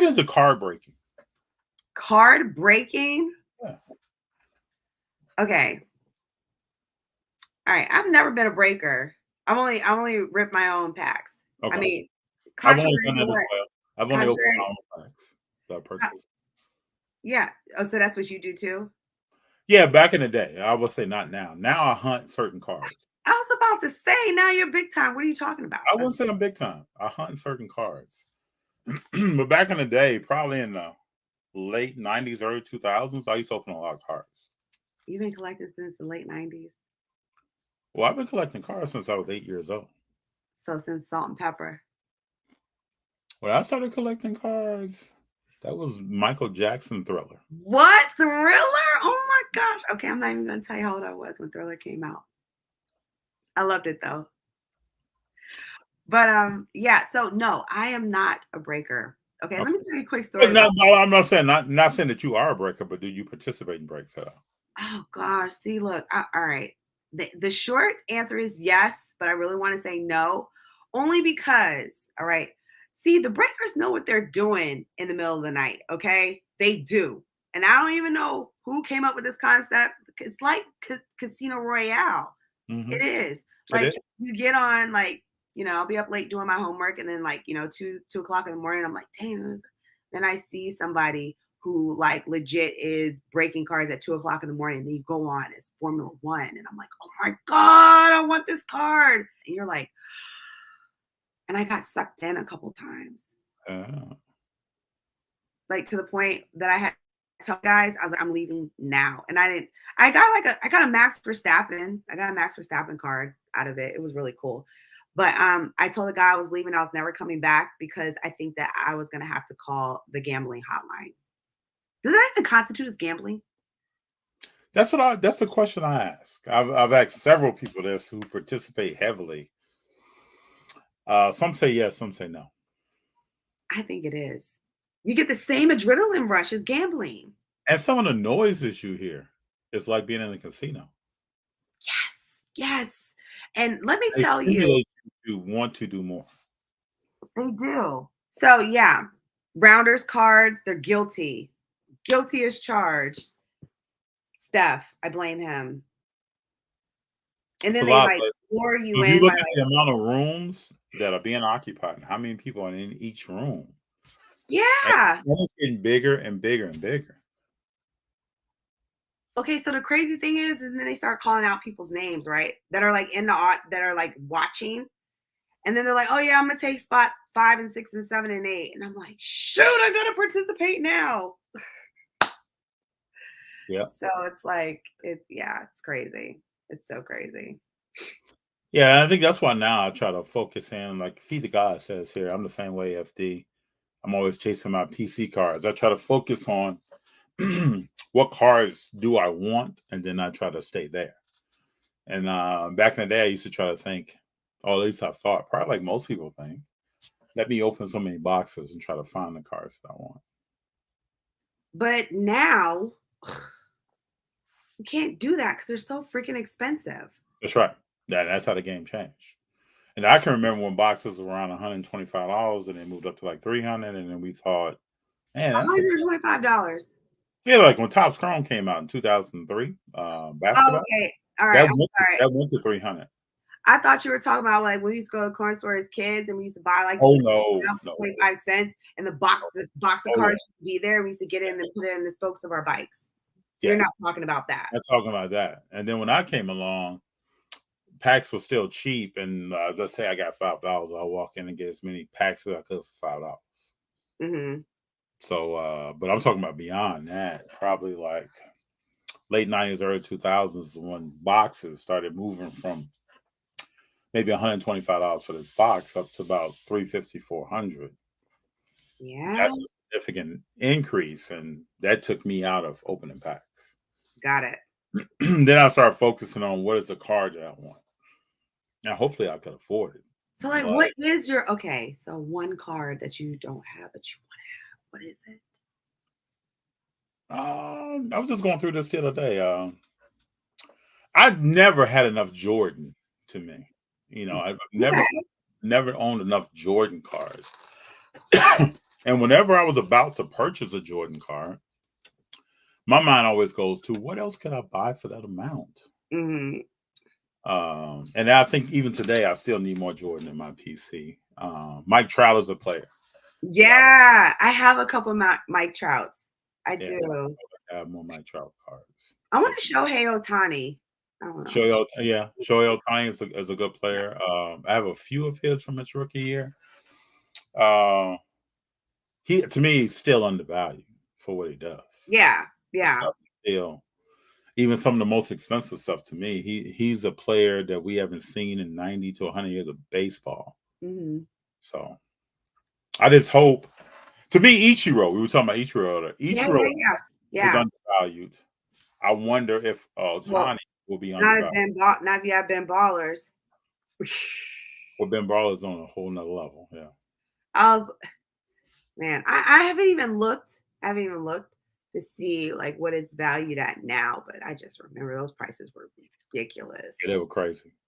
get into card breaking? Card breaking? Yeah. Okay. All right. I've never been a breaker. I only ripped my own packs. I Okay. mean, I've only contrary done to that as what? well. I've only opened my Contrary. own packs that I purchased. Yeah. Oh, so that's what you do too? Yeah, back in the day. I would say not now. Now I hunt certain cards. I was about to say, now you're big time. What are you talking about? I wouldn't say I'm big time. I hunt certain cards. But back in the day, probably in the late 90s, early 2000s, I used to open a lot of cards. You've been collecting since the late 90s. Well, I've been collecting cards since I was 8 years old. So since Salt and Pepper. When I started collecting cards, that was Michael Jackson Thriller. What? Thriller? Oh my gosh. Okay, I'm not even going to tell you how old I was when Thriller came out. I loved it though. But yeah, so no, I am not a breaker. Okay, let me tell you a quick story about No, I'm not saying not saying that you are a breaker, but do you participate in breaks at all? Oh gosh, see, look, all right. The short answer is yes, but I really want to say no, only because, all right. See, the breakers know what they're doing in the middle of the night, okay? They do. And I don't even know who came up with this concept. It's like Casino Royale. Mm-hmm. It is. It Like is. you get on, like, I'll be up late doing my homework, and then like, 2 o'clock in the morning, I'm like, dang. Then I see somebody who like legit is breaking cards at 2 o'clock in the morning. And then you go on, it's Formula One. And I'm like, oh my God, I want this card. And you're like, and I got sucked in a couple times. Like to the point that I had to tell guys, I was like, I'm leaving now. And I got a Max Verstappen. I got a Max Verstappen card out of it. It was really cool. But I told the guy I was leaving. I was never coming back because I think that I was going to have to call the gambling hotline. Does that even constitute as gambling? That's the question I ask. I've asked several people this who participate heavily. Some say yes, some say no. I think it is. You get the same adrenaline rush as gambling. And some of the noises you hear, it's like being in a casino. Yes. And let me They tell you, stimulate you to want to do more. they do. So yeah, Rounders cards, they're guilty. Guilty as charged. Steph, I blame him. And It's a then they lot. like lure you If you in by look at the amount of rooms that are being occupied and how many people are in each room, and yeah. it's getting bigger and bigger and bigger. Okay, so the crazy thing is, and then they start calling out people's names, right? That are like that are like watching. And then they're like, oh yeah, I'm gonna take spot 5 and 6 and 7 and 8. And I'm like, shoot, I gotta participate now. Yeah. So it's like, it's crazy. It's so crazy. Yeah, I think that's why now I try to focus in, like Feed the God says here. I'm the same way, FD. I'm always chasing my PC cards. I try to focus on what cards do I want, and then I try to stay there. And back in the day, I used to try to think, or at least I thought, probably like most people think, let me open so many boxes and try to find the cards that I want. But now you can't do that because they're so freaking expensive. That's right. That's how the game changed. And I can remember when boxes were around $125 and they moved up to like 300, and then we thought, man, that's $125. yeah, like when Topps Chrome came out in 2003, basketball, Okay. All right. I'm sorry. that went to 300. I thought you were talking about like when we used to go to the corner store as kids and we used to buy like Oh no. 25 cents and the box of Oh, cards used to be there. We used to get in and put it in the spokes of our bikes. So yeah. you're not talking about that. I'm talking about that. And then when I came along, packs were still cheap, and let's say I got $5, I'll walk in and get as many packs as I could for $5. Mm-hmm. So, but I'm talking about beyond that, probably like late 90s, early 2000s, when boxes started moving from maybe $125 for this box up to about $350, $400. Yeah. That's a significant increase, and that took me out of opening packs. Got it. Then I started focusing on what is the card that I want. Now, hopefully, I could afford it. So, like, what is your so one card that you don't have but you want to have? What is it? I was just going through this the other day. I've never had enough Jordan to me. I've never owned enough Jordan cards. And whenever I was about to purchase a Jordan card, my mind always goes to what else could I buy for that amount? Mhm. And I think even today, I still need more Jordan in my PC. Mike Trout is a player. Yeah, I have a couple Mike Trouts. I Yeah, do. I have more Mike Trout cards. I want Just to show Hey Otani. I don't know. Shohei Ohtani is a good Yeah. player. I have a few of his from his rookie year. Uh, he to me he's still undervalued for what he does. Yeah. His Yeah. stuff is still even some of the most expensive stuff to me. He's a player that we haven't seen in 90 to 100 years of baseball. Mhm. So I just hope. To me, Ichiro. We were talking about Ichiro earlier. Yeah, Ichiro yeah, yeah. is Yeah. undervalued. I wonder if Well, Otani will be not if undervalued. not if you have Ben Ballers. Well, Ben Ball is on a whole nother level. Yeah. I'll Man, I haven't even looked. I haven't even looked to see like what it's valued at now, but I just remember those prices were Yeah, ridiculous. they were crazy.